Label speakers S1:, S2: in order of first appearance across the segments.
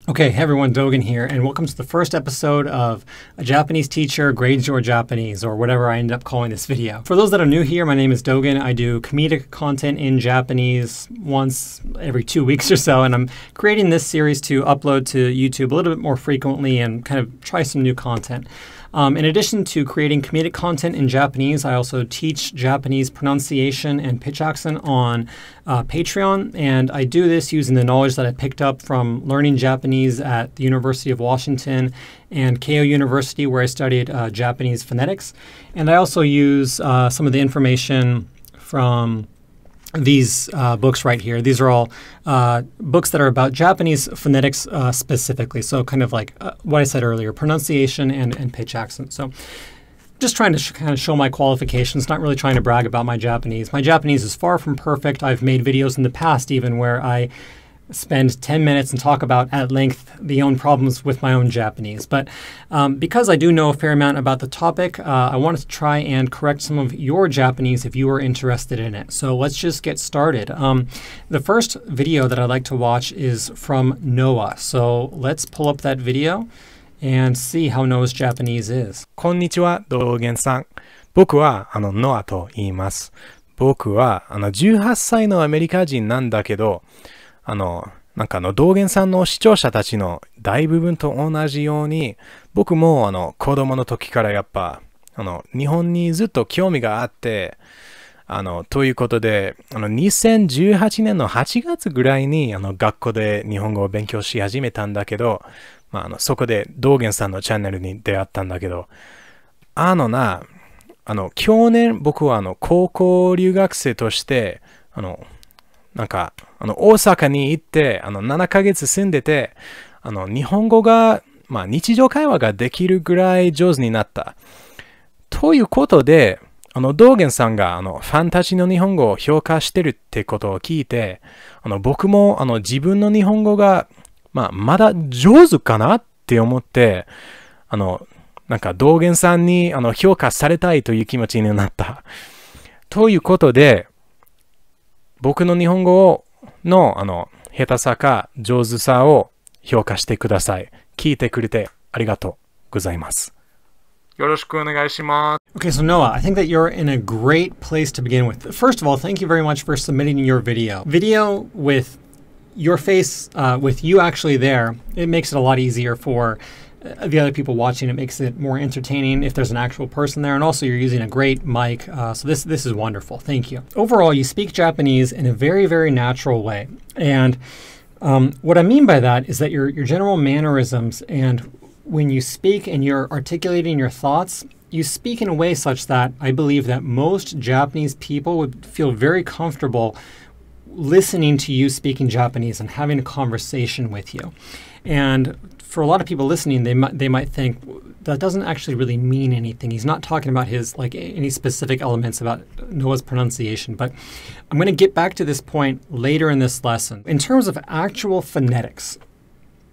S1: Okay, hey everyone, Dogen here, and welcome to the first episode of A Japanese Teacher Grades Your Japanese, or whatever I end up calling this video. For those that are new here, my name is Dogen. I do comedic content in Japanese once every 2 weeks or so, and I'm creating this series to upload to YouTube a little bit more frequently and kind of try some new content. In addition to creating comedic content in Japanese, I also teach Japanese pronunciation and pitch accent on Patreon, and I do this using the knowledge that I picked up from learning Japanese at the University of Washington and Keio University, where I studied Japanese phonetics. And I also use some of the information from these books right here. These are all books that are about Japanese phonetics specifically. So kind of like what I said earlier, pronunciation and pitch accent. So just trying to kind of show my qualifications, not really trying to brag about my Japanese. My Japanese is far from perfect. I've made videos in the past even where I spend 10 minutes and talk about at length the own problems with my own Japanese. But because I do know a fair amount about the topic, I wanted to try and correct some of your Japanese if you are interested in it. So let's just get started. The first video that I'd like to watch is from Noah. So let's pull up that video and see how Noah's Japanese is.
S2: こんにちは、道元さん。僕はノアと言います。僕は18歳のアメリカ人なんだけど、道元さんの視聴者たちの大部分と同じように、僕も子供の時からやっぱ日本にずっと興味があって、ということで2018年の8月ぐらいに学校で日本語を勉強し始めたんだけど、そこで道元さんのチャンネルに出会ったんだけど、去年僕は高校留学生として大阪に行って7ヶ月住んでて日本語が、日常会話ができるぐらい上手になった。ということで道元さんがファンたちの日本語を評価してるってことを聞いて僕も自分の日本語が、まだ上手かなって思って道元さんに評価されたいという気持ちになった。ということで僕の日本語の下手さか上手さを評価してください。聞いてくれてありがとうございます。よろしくお願いします。
S1: Okay, so Noah, I think that you're in a great place to begin with. First of all, thank you very much for submitting your video. Video with your face, with you actually there, it makes it a lot easier for the other people watching. It makes it more entertaining if there's an actual person there, and also you're using a great mic, so this is wonderful. Thank you. Overall, you speak Japanese in a very, very natural way, and what I mean by that is that your general mannerisms and when you speak and you're articulating your thoughts, you speak in a way such that I believe that most Japanese people would feel very comfortable listening to you speaking Japanese and having a conversation with you. And for a lot of people listening, they might think that doesn't actually really mean anything. He's not talking about his any specific elements about Noah's pronunciation. But I'm going to get back to this point later in this lesson. In terms of actual phonetics,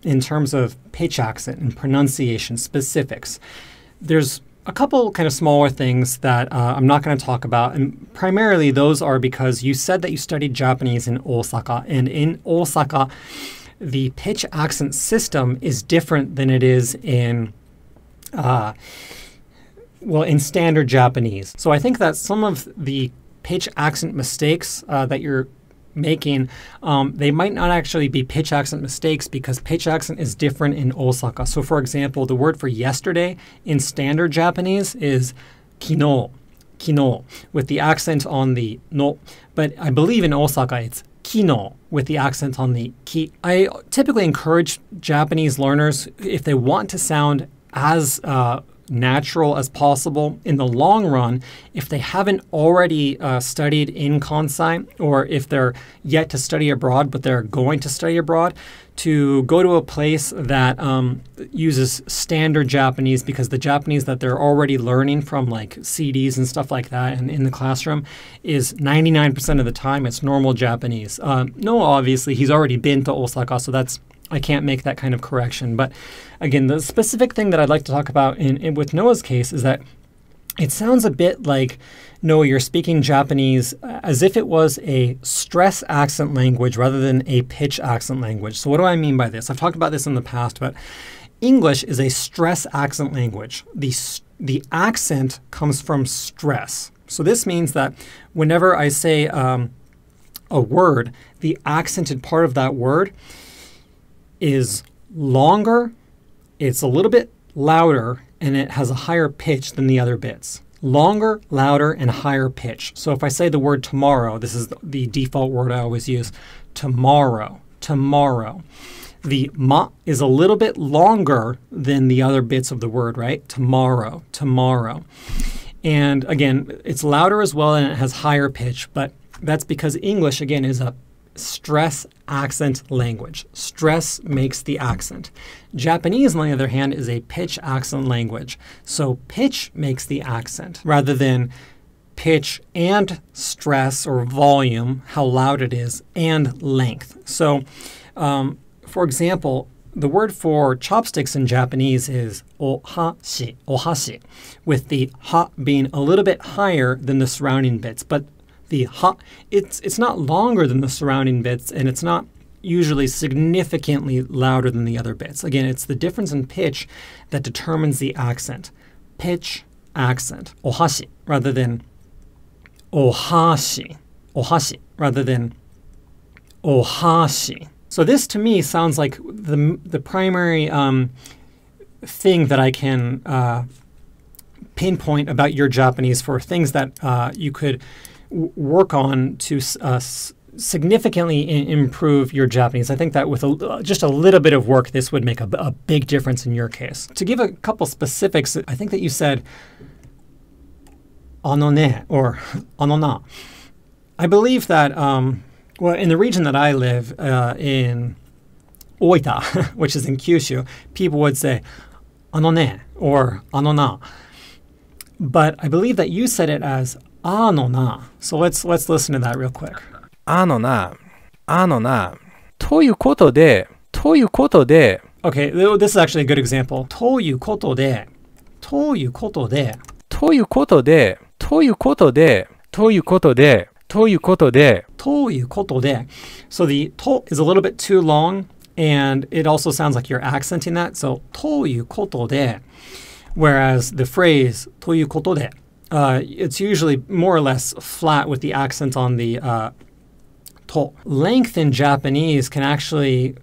S1: in terms of pitch accent and pronunciation specifics, there's a couple kind of smaller things that I'm not going to talk about, and primarily those are because you said that you studied Japanese in Osaka, and in Osaka, the pitch accent system is different than it is in in standard Japanese. So I think that some of the pitch accent mistakes that you're making, they might not actually be pitch accent mistakes because pitch accent is different in Osaka. So for example, the word for yesterday in standard Japanese is kino, with the accent on the no. But I believe in Osaka it's kino with the accent on the ki. I typically encourage Japanese learners, if they want to sound as natural as possible in the long run, if they haven't already studied in Kansai, or if they're yet to study abroad but they're going to study abroad, to go to a place that uses standard Japanese, because the Japanese that they're already learning from like CDs and stuff like that and in the classroom is 99% of the time it's normal Japanese. No, obviously he's already been to Osaka, so I can't make that kind of correction. But again, the specific thing that I'd like to talk about with Noah's case is that it sounds a bit like, no, you're speaking Japanese as if it was a stress accent language rather than a pitch accent language. So what do I mean by this? I've talked about this in the past, but English is a stress accent language. The accent comes from stress. So this means that whenever I say a word, the accented part of that word is longer, it's a little bit louder, and it has a higher pitch than the other bits. Longer, louder, and higher pitch. So if I say the word tomorrow, this is the default word I always use, tomorrow, tomorrow. The ma is a little bit longer than the other bits of the word, right? Tomorrow, tomorrow. And again, it's louder as well and it has higher pitch, but that's because English, again, is a stress accent language. Stress makes the accent. Japanese, on the other hand, is a pitch accent language. So pitch makes the accent rather than pitch and stress or volume, how loud it is, and length. So, for example, the word for chopsticks in Japanese is ohashi, ohashi, with the ha being a little bit higher than the surrounding bits. But the ha, it's not longer than the surrounding bits, and it's not usually significantly louder than the other bits. Again, it's the difference in pitch that determines the accent. Pitch, accent. Ohashi rather than ohashi. Ohashi rather than ohashi. So this to me sounds like the primary thing that I can pinpoint about your Japanese for things that you could work on to significantly improve your Japanese. I think that with just a little bit of work, this would make a big difference in your case. To give a couple specifics, I think that you said ano ne or ano na. I believe that, well, in the region that I live, in Oita, which is in Kyushu, people would say ano ne or ano na. But I believe that you said it as ano na. So let's listen to that real quick.
S2: あのな、ということで、
S1: Okay, this is actually a good example. ということで。So the to is a little bit too long, and it also sounds like you're accenting that. So ということで. Whereas the phrase ということで, it's usually more or less flat with the accent on the to. Length in Japanese can actually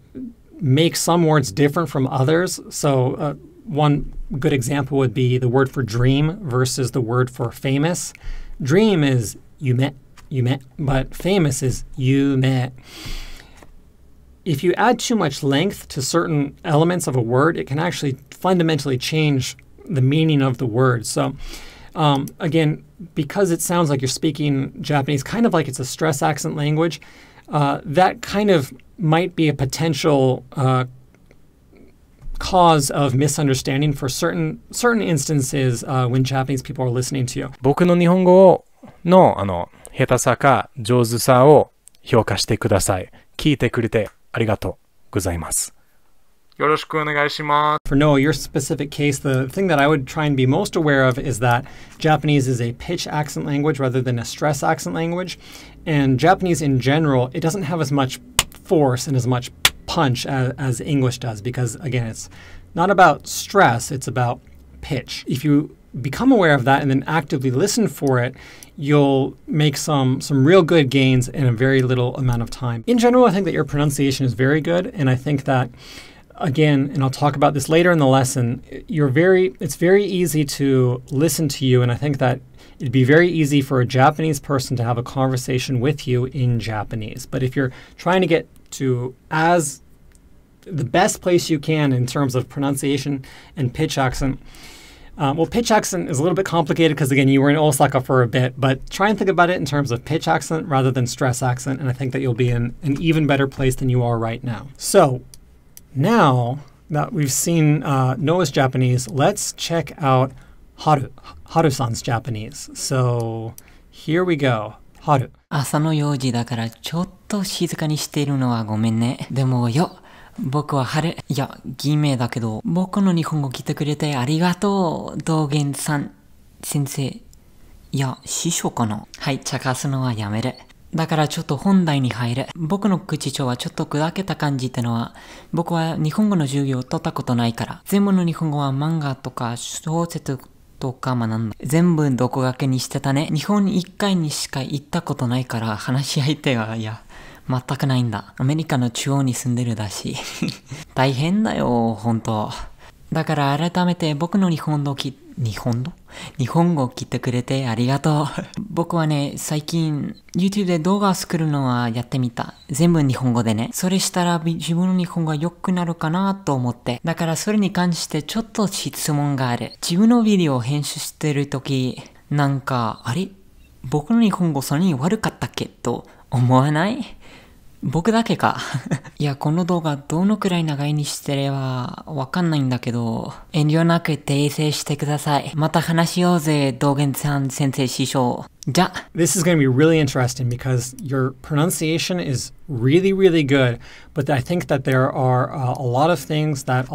S1: make some words different from others. So one good example would be the word for dream versus the word for famous. Dream is yume, but famous is yume. If you add too much length to certain elements of a word, it can actually fundamentally change the meaning of the word. So again, because it sounds like you're speaking Japanese, kind of like it's a stress accent language, that kind of might be a potential cause of misunderstanding for certain instances when Japanese people are listening to you.
S2: 僕の日本語の下手さか上手さを評価してください。聞いてくれてありがとうございます。よろしくお願いします。
S1: For Noah, your specific case, the thing that I would try and be most aware of is that Japanese is a pitch accent language rather than a stress accent language. And Japanese in general, it doesn't have as much force and as much punch as English does because, again, it's not about stress, it's about pitch. If you become aware of that and then actively listen for it, you'll make some real good gains in a very little amount of time. In general, I think that your pronunciation is very good, and I think that, again, and I'll talk about this later in the lesson, it's very easy to listen to you, and I think that it'd be very easy for a Japanese person to have a conversation with you in Japanese. But if you're trying to get to as the best place you can in terms of pronunciation and pitch accent, well, pitch accent is a little bit complicated because, again, you were in Osaka for a bit, but try and think about it in terms of pitch accent rather than stress accent, and I think that you'll be in an even better place than you are right now. So, now that we've seen Noah's Japanese, let's check out Haru-san's Japanese. So, here we go. Haru.
S3: 朝の用事だからちょっと静かにしているのはごめんね。でもよ、僕は春。いや、偽名だけど、僕の日本語来てくれてありがとう、道元さん。先生、いや、師匠かな。はい、茶化すのはやめる。だからちょっと本題に入る。僕の口調はちょっと砕けた感じってのは、僕は日本語の授業を取ったことないから。全部の日本語は漫画とか小説とか学んだ。全部独学にしてたね。日本に1回にしか行ったことないから、話し相手が、全くないんだ。アメリカの中央に住んでるだし。大変だよ、ほんと。だから改めて僕の日本語を聞いてくれてありがとう。僕はね、最近 YouTube で動画を作るのはやってみた。全部日本語でね。それしたら自分の日本語が良くなるかなと思って。だからそれに関してちょっと質問がある。自分のビデオを編集してるとき、あれ僕の日本語そんなに悪かったっけと思わない？僕だけか。いや、この動画どのくらい長いにしてればわかんないんだけど、遠慮なく訂正してください。また話しようぜ、道元さん先生師匠。じゃ。
S1: This is going to be really interesting because your pronunciation is really, really good, but I think that there are a lot of things that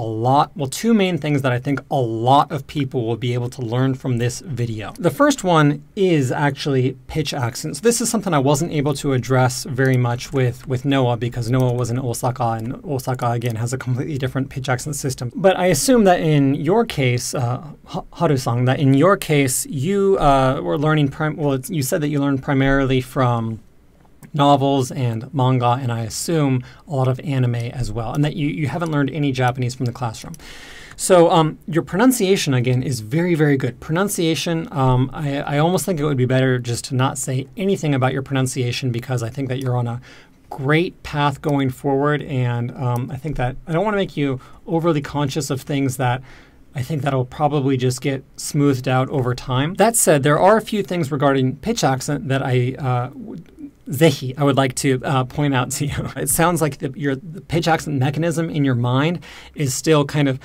S1: two main things that I think a lot of people will be able to learn from this video. The first one is actually pitch accents. This is something I wasn't able to address very much with Noah because Noah was in Osaka and Osaka again has a completely different pitch accent system. But I assume that in your case, Haru-san, that in your case you were learning you said that you learned primarily from novels and manga, and I assume a lot of anime as well, and that you haven't learned any Japanese from the classroom. So your pronunciation, again, is very, very good. Pronunciation, I almost think it would be better just to not say anything about your pronunciation because I think that you're on a great path going forward, and I think that I don't want to make you overly conscious of things that I think that'll probably just get smoothed out over time. That said, there are a few things regarding pitch accent that I would like to point out to you. It sounds like the pitch accent mechanism in your mind is still kind of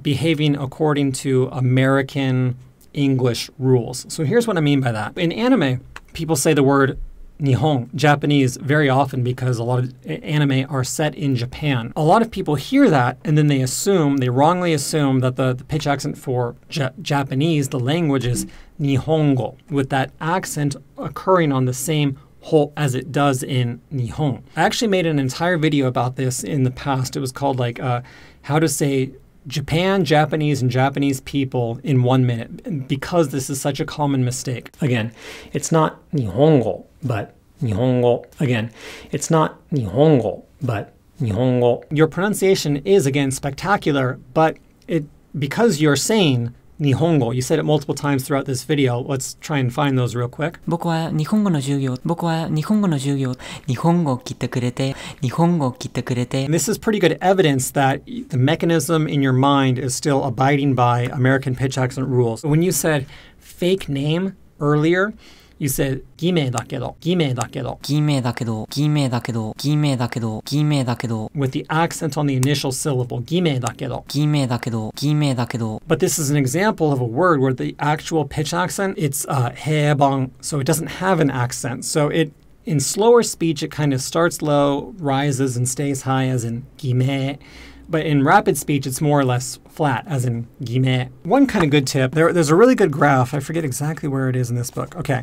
S1: behaving according to American English rules. So here's what I mean by that. In anime, people say the word Nihon, Japanese, very often because a lot of anime are set in Japan. A lot of people hear that and then they wrongly assume that the pitch accent for Japanese, the language, is Nihongo, with that accent occurring on the same ho as it does in Nihon. I actually made an entire video about this in the past. It was called how to say Japan, Japanese, and Japanese people in 1 minute, because this is such a common mistake. Again, it's not Nihongo, but Nihongo. Again, it's not Nihongo, but Nihongo. Your pronunciation is, again, spectacular, but because you're saying Nihongo, you said it multiple times throughout this video. Let's try and find those real quick.
S3: 僕は日本語の授業、日本語を聞いてくれて。
S1: And this is pretty good evidence that the mechanism in your mind is still abiding by American pitch accent rules. When you said fake name earlier, you said 偽名だけど with the accent on the initial syllable 偽名だけど But this is an example of a word where the actual pitch accent, it's 해방, so it doesn't have an accent. So in slower speech, it kind of starts low, rises, and stays high, as in 偽名. But in rapid speech, it's more or less flat, as in 偽名. One kind of good tip, there's a really good graph. I forget exactly where it is in this book. Okay,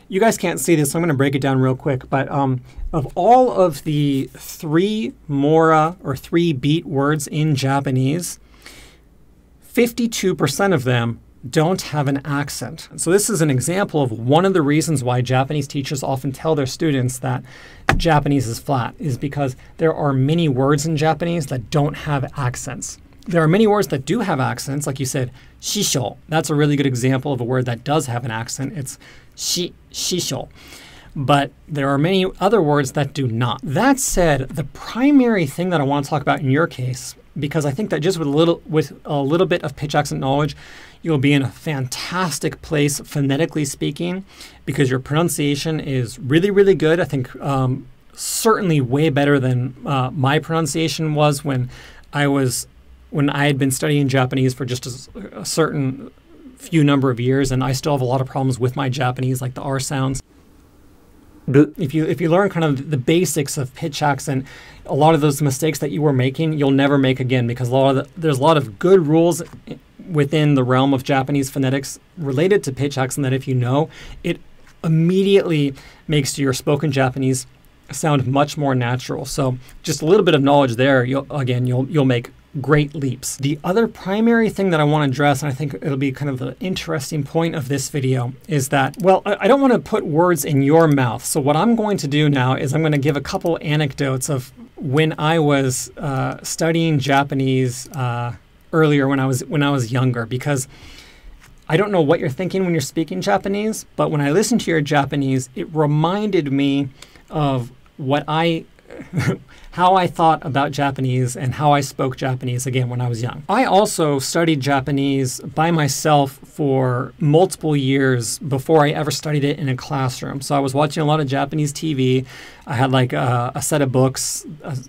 S1: you guys can't see this, so I'm going to break it down real quick. But of all of the 3 mora or 3 beat words in Japanese, 52% of them don't have an accent. So this is an example of one of the reasons why Japanese teachers often tell their students that Japanese is flat, is because there are many words in Japanese that don't have accents. There are many words that do have accents, like you said, shisho. That's a really good example of a word that does have an accent. It's shisho. But there are many other words that do not. That said, the primary thing that I want to talk about in your case, because I think that just with a little bit of pitch accent knowledge, you'll be in a fantastic place phonetically speaking, because your pronunciation is really, really good. I think certainly way better than my pronunciation was when I had been studying Japanese for just a certain few number of years, and I still have a lot of problems with my Japanese, like the R sounds. If you learn kind of the basics of pitch accent, a lot of those mistakes that you were making, you'll never make again, because there's a lot of good rules within the realm of Japanese phonetics related to pitch accent that if you know, it immediately makes your spoken Japanese sound much more natural. So just a little bit of knowledge there, you'll make great leaps. The other primary thing that I want to address, and I think it'll be kind of the interesting point of this video, is that, well, I don't want to put words in your mouth. So what I'm going to do now is I'm going to give a couple anecdotes of when I was studying Japanese earlier when I was younger, because I don't know what you're thinking when you're speaking Japanese, but when I listened to your Japanese, it reminded me of how I thought about Japanese and how I spoke Japanese again when I was young. I also studied Japanese by myself for multiple years before I ever studied it in a classroom. So I was watching a lot of Japanese TV. I had like a set of books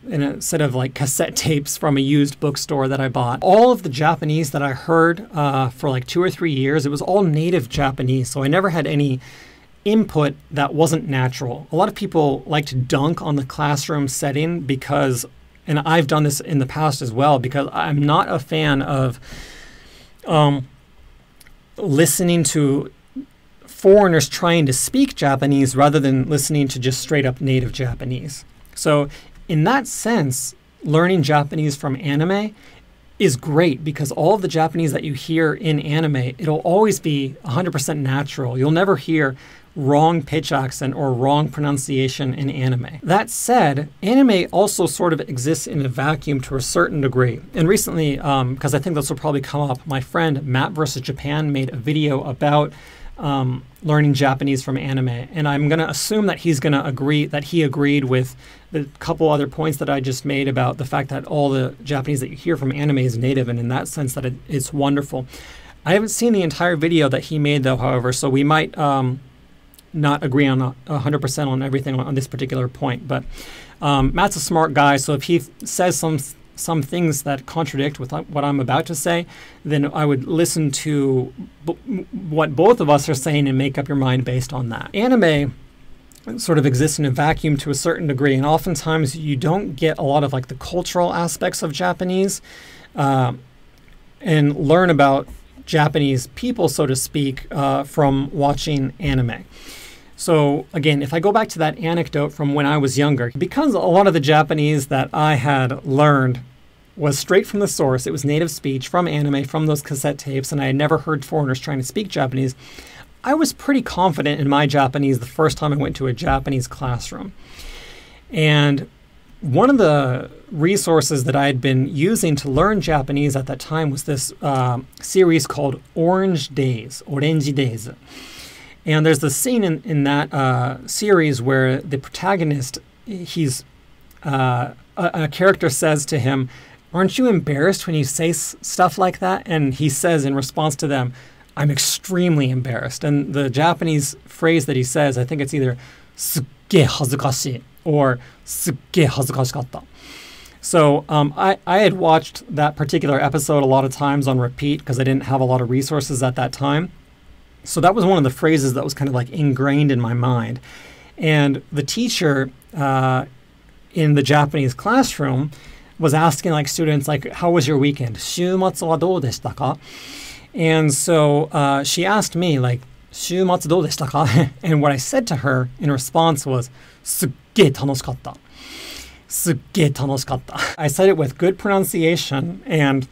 S1: and a set of like cassette tapes from a used bookstore that I bought. All of the Japanese that I heard for like 2 or 3 years, it was all native Japanese. So I never had any input that wasn't natural. A lot of people like to dunk on the classroom setting because, and I've done this in the past as well, because I'm not a fan of listening to foreigners trying to speak Japanese rather than listening to just straight up native Japanese. So in that sense, learning Japanese from anime is great because all of the Japanese that you hear in anime, it'll always be 100% natural. You'll never hear wrong pitch accent or wrong pronunciation in anime. That said, anime also sort of exists in a vacuum to a certain degree. And recently, because I think this will probably come up, my friend Matt vs. Japan made a video about learning Japanese from anime. And I'm going to assume that he's going to agree, that he agreed with the couple other points that I just made about the fact that all the Japanese that you hear from anime is native, and in that sense that it's wonderful. I haven't seen the entire video that he made though, however, so we might not agree on 100% on everything on this particular point. But Matt's a smart guy, so if he says some things that contradict with what I'm about to say, then I would listen to what both of us are saying and make up your mind based on that. Anime sort of exists in a vacuum to a certain degree, and oftentimes you don't get a lot of like the cultural aspects of Japanese and learn about Japanese people, so to speak, from watching anime. So again, if I go back to that anecdote from when I was younger, because a lot of the Japanese that I had learned was straight from the source, it was native speech from anime, from those cassette tapes, and I had never heard foreigners trying to speak Japanese, I was pretty confident in my Japanese the first time I went to a Japanese classroom. And one of the resources that I had been using to learn Japanese at that time was this series called Orange Days. And there's the scene in that series where the protagonist, a character says to him, "Aren't you embarrassed when you say stuff like that?" And he says in response to them, "I'm extremely embarrassed." And the Japanese phrase that he says, I think it's either "sugge hazukashii" or "sugge hazukashikatta." So I had watched that particular episode a lot of times on repeat because I didn't have a lot of resources at that time. So that was one of the phrases that was kind of like ingrained in my mind. And the teacher in the Japanese classroom was asking like students, like, "How was your weekend? 週末はどうでしたか?" And so she asked me, like, 週末どうでしたか? And what I said to her in response was, すっげえ楽しかった. すっげえ楽しかった. I said it with good pronunciation and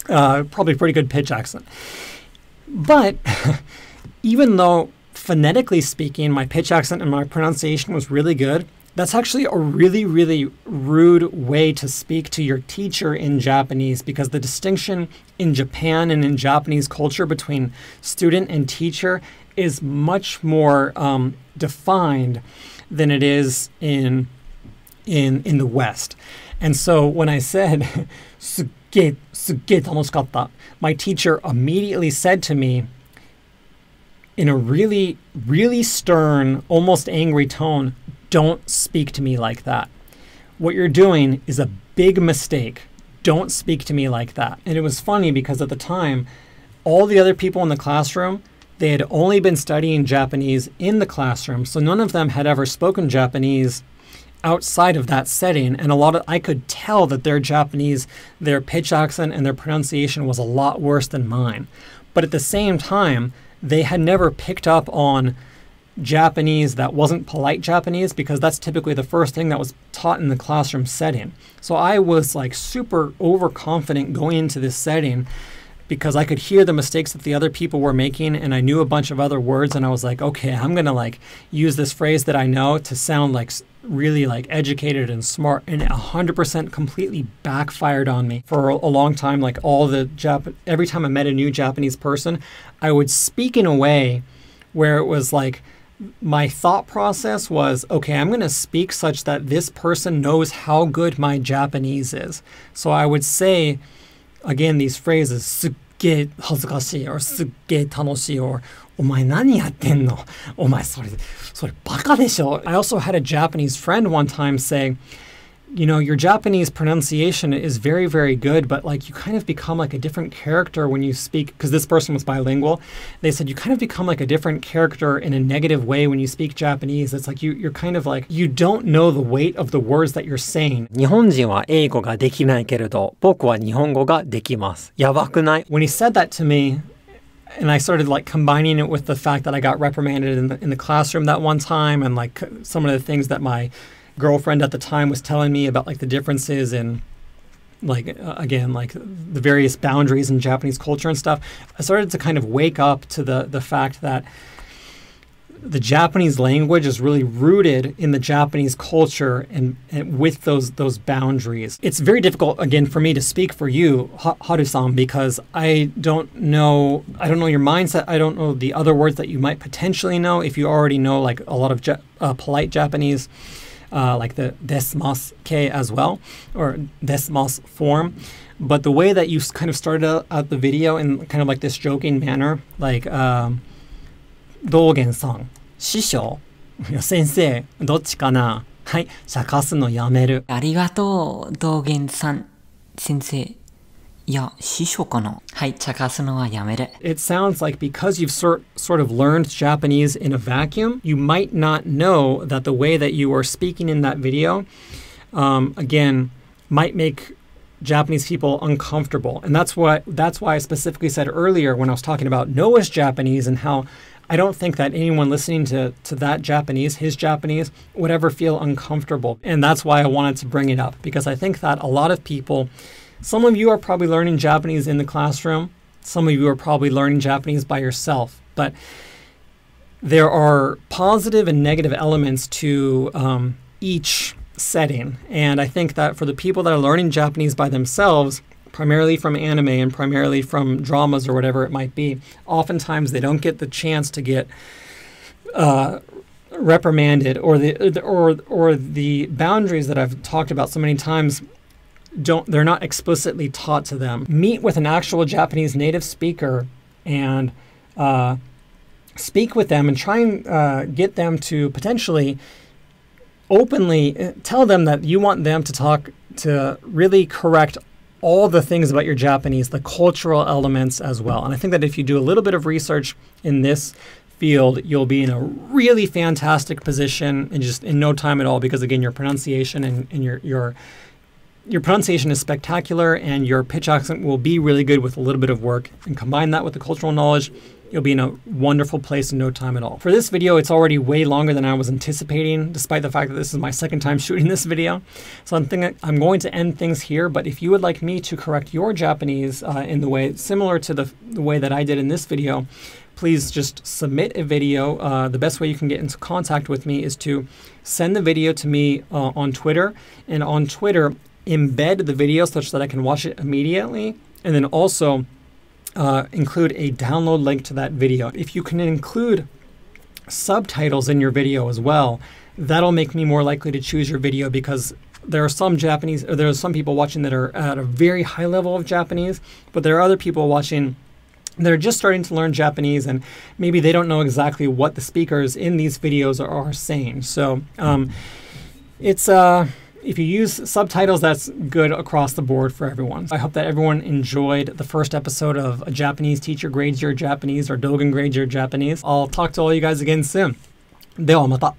S1: probably pretty good pitch accent. But even though phonetically speaking, my pitch accent and my pronunciation was really good, that's actually a really, really rude way to speak to your teacher in Japanese, because the distinction in Japan and in Japanese culture between student and teacher is much more defined than it is in the West. And so when I said, すっげえ楽しかった, my teacher immediately said to me in a really, really stern, almost angry tone, "Don't speak to me like that. What you're doing is a big mistake. Don't speak to me like that." And it was funny because at the time, all the other people in the classroom, they had only been studying Japanese in the classroom, so none of them had ever spoken Japanese outside of that setting, and I could tell that their Japanese, their pitch accent and their pronunciation was a lot worse than mine. But at the same time, they had never picked up on Japanese that wasn't polite Japanese, because that's typically the first thing that was taught in the classroom setting. So I was like super overconfident going into this setting because I could hear the mistakes that the other people were making, and I knew a bunch of other words, and I was like, okay, I'm gonna like use this phrase that I know to sound like really like educated and smart, and 100% completely backfired on me for a long time. Like every time I met a new Japanese person, I would speak in a way where it was like my thought process was, okay, I'm going to speak such that this person knows how good my Japanese is. So I would say, again, these phrases, すっげえ恥ずかしい or すっげえ楽しい or お前何やってんのお前それバカでしょ I also had a Japanese friend one time say, you know, your Japanese pronunciation is very, very good, but like you kind of become like a different character when you speak, because this person was bilingual. They said you kind of become like a different character in a negative way when you speak Japanese. It's like you're kind of like, you don't know the weight of the words that you're saying.
S4: 日本人は英語ができないけれど、僕は日本語ができます。やばくない？
S1: When he said that to me, and I started like combining it with the fact that I got reprimanded in the classroom that one time, and like some of the things that my girlfriend at the time was telling me about like the differences in like again like the various boundaries in Japanese culture and stuff, I started to kind of wake up to the fact that the Japanese language is really rooted in the Japanese culture and with those boundaries. It's very difficult again for me to speak for you, Haru-san, because I don't know your mindset. I don't know the other words that you might potentially know if you already know like a lot of polite Japanese. Like the desmas ke as well, or desmas form. But the way that you kind of started out the video in kind of like this joking manner, like Dōgen-san, 師匠、先生、どっちかな？はい、茶化すのやめる。
S3: ありがとう、道元さん、先生。いや、師匠かな？はい、茶化すのはやめる。
S1: It sounds like because you've sort of learned Japanese in a vacuum, you might not know that the way that you are speaking in that video, again, might make Japanese people uncomfortable. And that's why I specifically said earlier when I was talking about Noah's Japanese and how I don't think that anyone listening to that Japanese, his Japanese, would ever feel uncomfortable. And that's why I wanted to bring it up, because I think that a lot of people, some of you are probably learning Japanese in the classroom. Some of you are probably learning Japanese by yourself. But there are positive and negative elements to each setting. And I think that for the people that are learning Japanese by themselves, primarily from anime and primarily from dramas or whatever it might be, oftentimes they don't get the chance to get reprimanded, or the boundaries that I've talked about so many times, they're not explicitly taught to them. Meet with an actual Japanese native speaker and speak with them and try and get them to potentially openly tell them that you want them to really correct all the things about your Japanese, the cultural elements as well. And I think that if you do a little bit of research in this field, you'll be in a really fantastic position in no time at all, because again, your pronunciation and your pronunciation is spectacular, and your pitch accent will be really good with a little bit of work. And combine that with the cultural knowledge, you'll be in a wonderful place in no time at all. For this video, it's already way longer than I was anticipating, despite the fact that this is my second time shooting this video. So I'm going to end things here, but if you would like me to correct your Japanese in the way similar to the way that I did in this video, please just submit a video. The best way you can get into contact with me is to send the video to me on Twitter, and on Twitter, embed the video such that I can watch it immediately, and then also include a download link to that video. If you can include subtitles in your video as well, that'll make me more likely to choose your video, because there are some people watching that are at a very high level of Japanese, but there are other people watching that are just starting to learn Japanese, and maybe they don't know exactly what the speakers in these videos are saying. So if you use subtitles, that's good across the board for everyone. I hope that everyone enjoyed the first episode of A Japanese Teacher Grades Your Japanese, or Dogen Grades Your Japanese. I'll talk to all you guys again soon. ではまた。